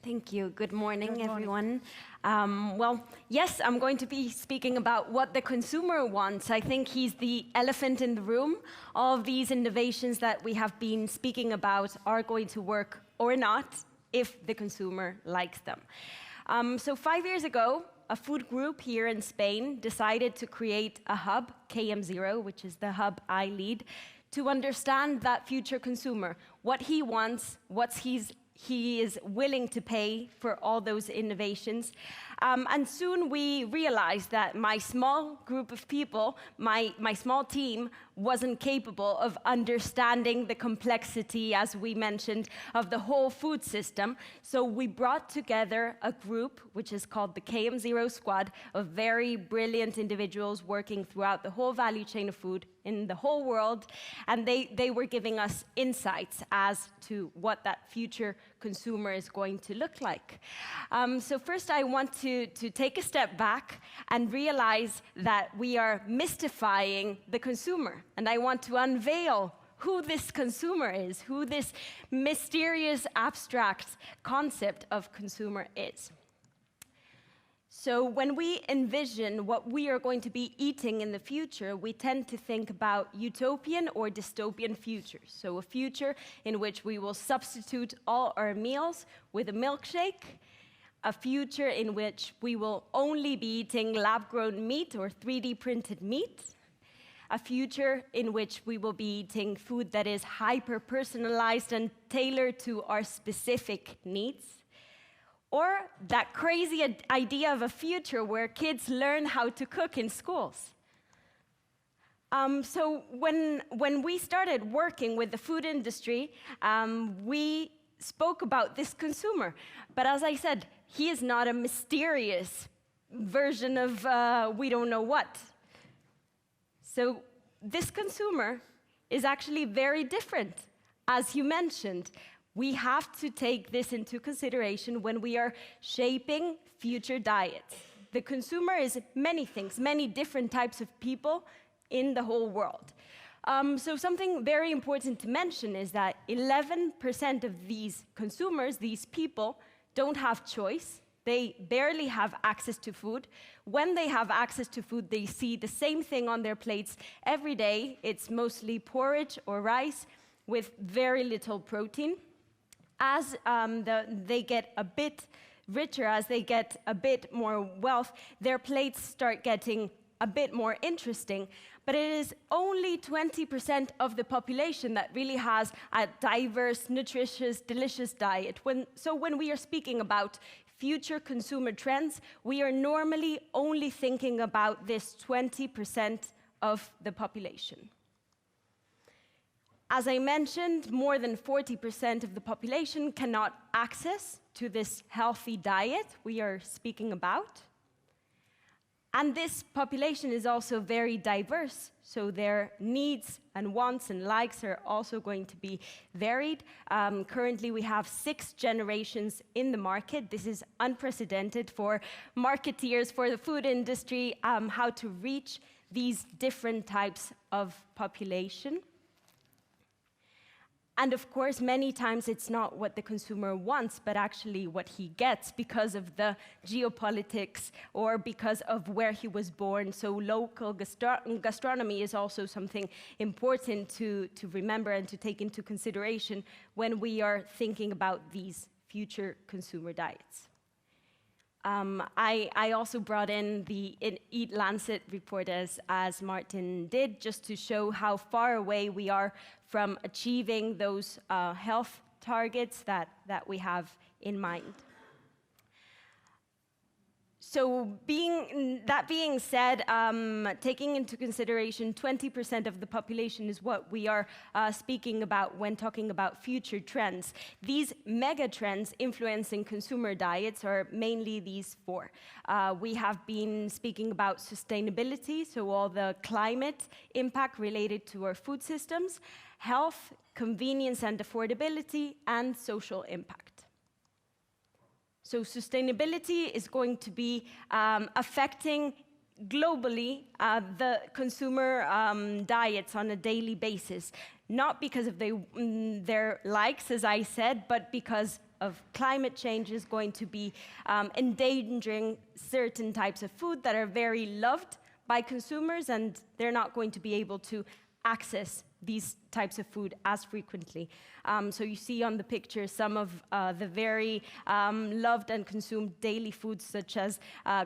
Thank you. Good morning, everyone. Well, yes, I'm going to be speaking about what the consumer wants. I think he's the elephant in the room. All of these innovations that we have been speaking about are going to work or not if the consumer likes them. So 5 years ago, a food group here in Spain decided to create a hub, KM0, which is the hub I lead, to understand that future consumer, what he wants, what he is willing to pay for all those innovations. And soon we realized that my small group of people, my small team, wasn't capable of understanding the complexity, as we mentioned, of the whole food system. So we brought together a group, which is called the KM0 Squad, of very brilliant individuals working throughout the whole value chain of food in the whole world. And they were giving us insights as to what that future consumer is going to look like. So first I want to take a step back and realize that we are mystifying the consumer. And I want to unveil who this consumer is, who this mysterious, abstract concept of consumer is. So when we envision what we are going to be eating in the future, we tend to think about utopian or dystopian futures. So a future in which we will substitute all our meals with a milkshake, a future in which we will only be eating lab-grown meat or 3D printed meat, a future in which we will be eating food that is hyper-personalized and tailored to our specific needs, or that crazy idea of a future where kids learn how to cook in schools. So when we started working with the food industry, we spoke about this consumer. But as I said, he is not a mysterious version of we don't know what. So this consumer is actually very different. As you mentioned, we have to take this into consideration when we are shaping future diets. The consumer is many things, many different types of people in the whole world. So something very important to mention is that 11% of these consumers, these people, don't have choice. They barely have access to food. When they have access to food, they see the same thing on their plates every day. It's mostly porridge or rice with very little protein. As they get a bit richer, as they get a bit more wealth, their plates start getting a bit more interesting. But it is only 20% of the population that really has a diverse, nutritious, delicious diet. So when we are speaking about future consumer trends, we are normally only thinking about this 20% of the population. As I mentioned, more than 40% of the population cannot access to this healthy diet we are speaking about. And this population is also very diverse, so their needs and wants and likes are also going to be varied. Currently, we have 6 generations in the market. This is unprecedented for marketeers, for the food industry, how to reach these different types of population. And of course, many times it's not what the consumer wants, but actually what he gets because of the geopolitics or because of where he was born. So local gastronomy is also something important to remember and to take into consideration when we are thinking about these future consumer diets. I also brought in the Eat Lancet report as Martin did, just to show how far away we are from achieving those health targets that we have in mind. So that being said, taking into consideration 20% of the population is what we are speaking about when talking about future trends. These megatrends influencing consumer diets are mainly these 4. We have been speaking about sustainability, so all the climate impact related to our food systems, health, convenience and affordability, and social impact. So sustainability is going to be affecting globally the consumer diets on a daily basis, not because of their likes, as I said, but because of climate change is going to be endangering certain types of food that are very loved by consumers, and they're not going to be able to access these types of food as frequently. So you see on the picture some of the very loved and consumed daily foods such as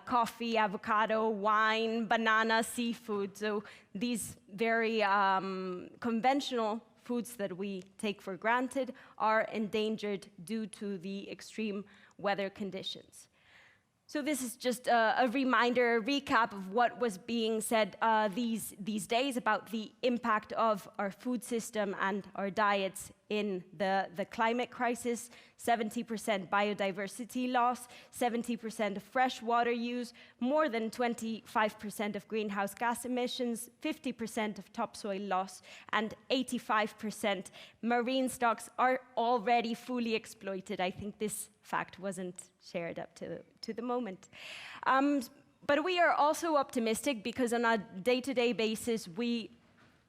coffee, avocado, wine, banana, seafood. So these very conventional foods that we take for granted are endangered due to the extreme weather conditions. So this is just a reminder, a recap of what was being said these days about the impact of our food system and our diets in the climate crisis. 70% biodiversity loss, 70% of fresh water use, more than 25% of greenhouse gas emissions, 50% of topsoil loss, and 85% marine stocks are already fully exploited. I think this fact wasn't shared up to the moment. But we are also optimistic because on a day-to-day basis, we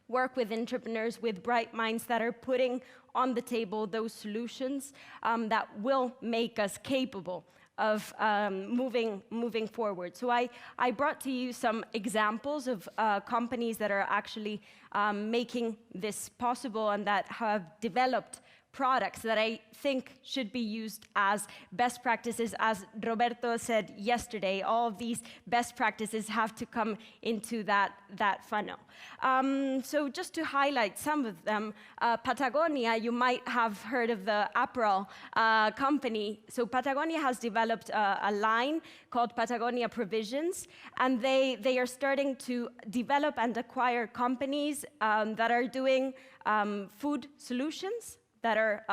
work with entrepreneurs, with bright minds that are putting on the table those solutions that will make us capable of moving forward. So I brought to you some examples of companies that are actually making this possible and that have developed products that I think should be used as best practices. As Roberto said yesterday, all of these best practices have to come into that funnel. So just to highlight some of them, Patagonia, you might have heard of the apparel company. So Patagonia has developed a line called Patagonia Provisions, and they are starting to develop and acquire companies that are doing food solutions that are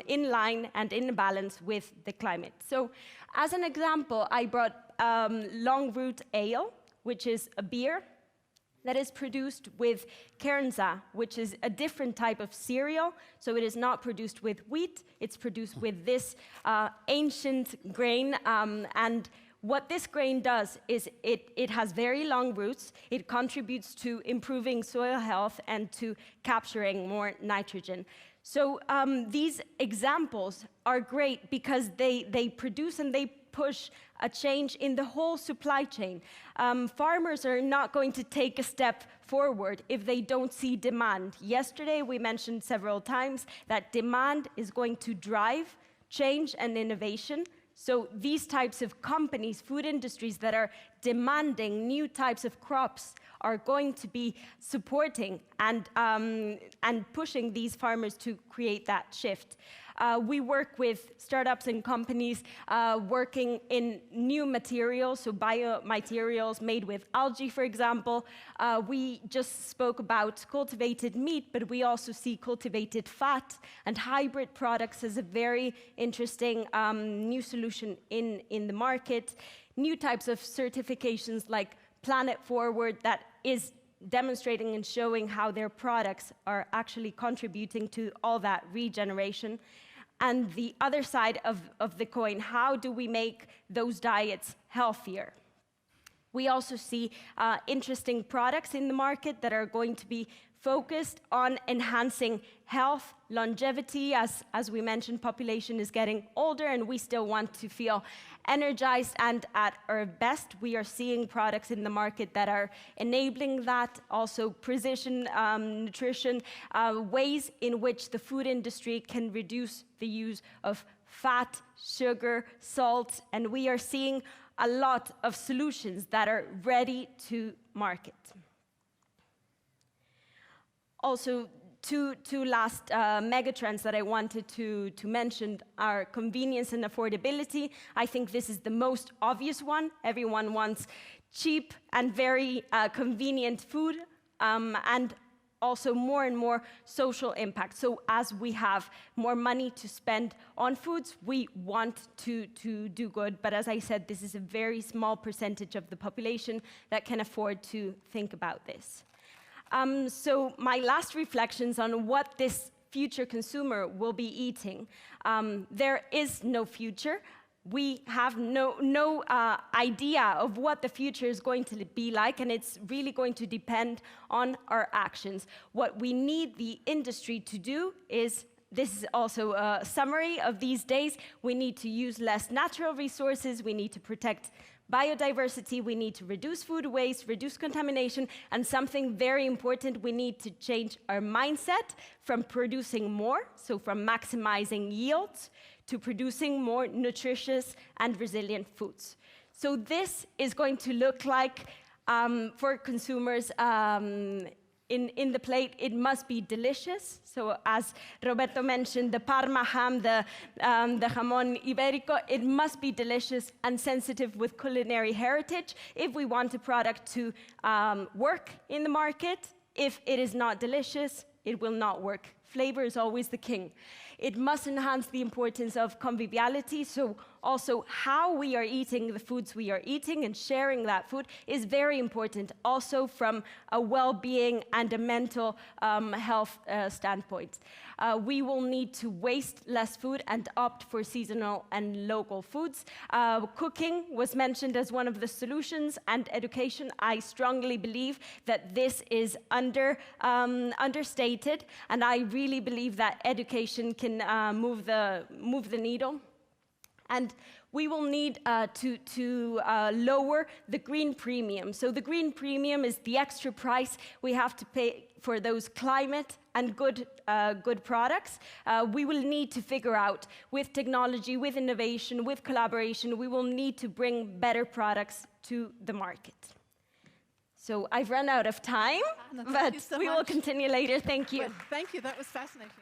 in line and in balance with the climate. So as an example, I brought Long Root Ale, which is a beer that is produced with kernza, which is a different type of cereal. So it is not produced with wheat, it's produced with this ancient grain. And what this grain does is it has very long roots, it contributes to improving soil health and to capturing more nitrogen. So these examples are great because they produce and they push a change in the whole supply chain. Farmers are not going to take a step forward if they don't see demand. Yesterday, we mentioned several times that demand is going to drive change and innovation. So these types of companies, food industries that are demanding new types of crops are going to be supporting and pushing these farmers to create that shift. We work with startups and companies working in new materials, so biomaterials made with algae, for example. We just spoke about cultivated meat, but we also see cultivated fat and hybrid products as a very interesting new solution in the market. New types of certifications like Planet Forward that is demonstrating and showing how their products are actually contributing to all that regeneration. And the other side of the coin, how do we make those diets healthier? We also see interesting products in the market that are going to be focused on enhancing health, longevity. As we mentioned, population is getting older and we still want to feel energized and at our best. We are seeing products in the market that are enabling that, also precision nutrition, ways in which the food industry can reduce the use of fat, sugar, salt, and we are seeing a lot of solutions that are ready to market. Also, two last megatrends that I wanted to mention are convenience and affordability. I think this is the most obvious one. Everyone wants cheap and very convenient food, and also more and more social impact. So as we have more money to spend on foods, we want to do good. But as I said, this is a very small percentage of the population that can afford to think about this. So my last reflections on what this future consumer will be eating. There is no future. we have no idea of what the future is going to be like, and it's really going to depend on our actions. What we need the industry to do is, this is also a summary of these days, we need to use less natural resources, we need to protect biodiversity, we need to reduce food waste, reduce contamination, and something very important, we need to change our mindset from producing more, so from maximizing yields, to producing more nutritious and resilient foods. So this is going to look like, for consumers, in the plate, it must be delicious. So as Roberto mentioned, the Parma ham, the jamón ibérico, it must be delicious and sensitive with culinary heritage if we want a product to work in the market. If it is not delicious, it will not work. Flavor is always the king. It must enhance the importance of conviviality, so also how we are eating the foods we are eating and sharing that food is very important, also from a well-being and a mental health standpoint. We will need to waste less food and opt for seasonal and local foods. Cooking was mentioned as one of the solutions, and education, I strongly believe that this is understated, and I really believe that education can move the needle. And we will need to lower the green premium. So the green premium is the extra price we have to pay for those climate and good products. We will need to figure out, with technology, with innovation, with collaboration, we will need to bring better products to the market. So I've run out of time, Anna, but so we will continue later. Thank you. Well, thank you, that was fascinating.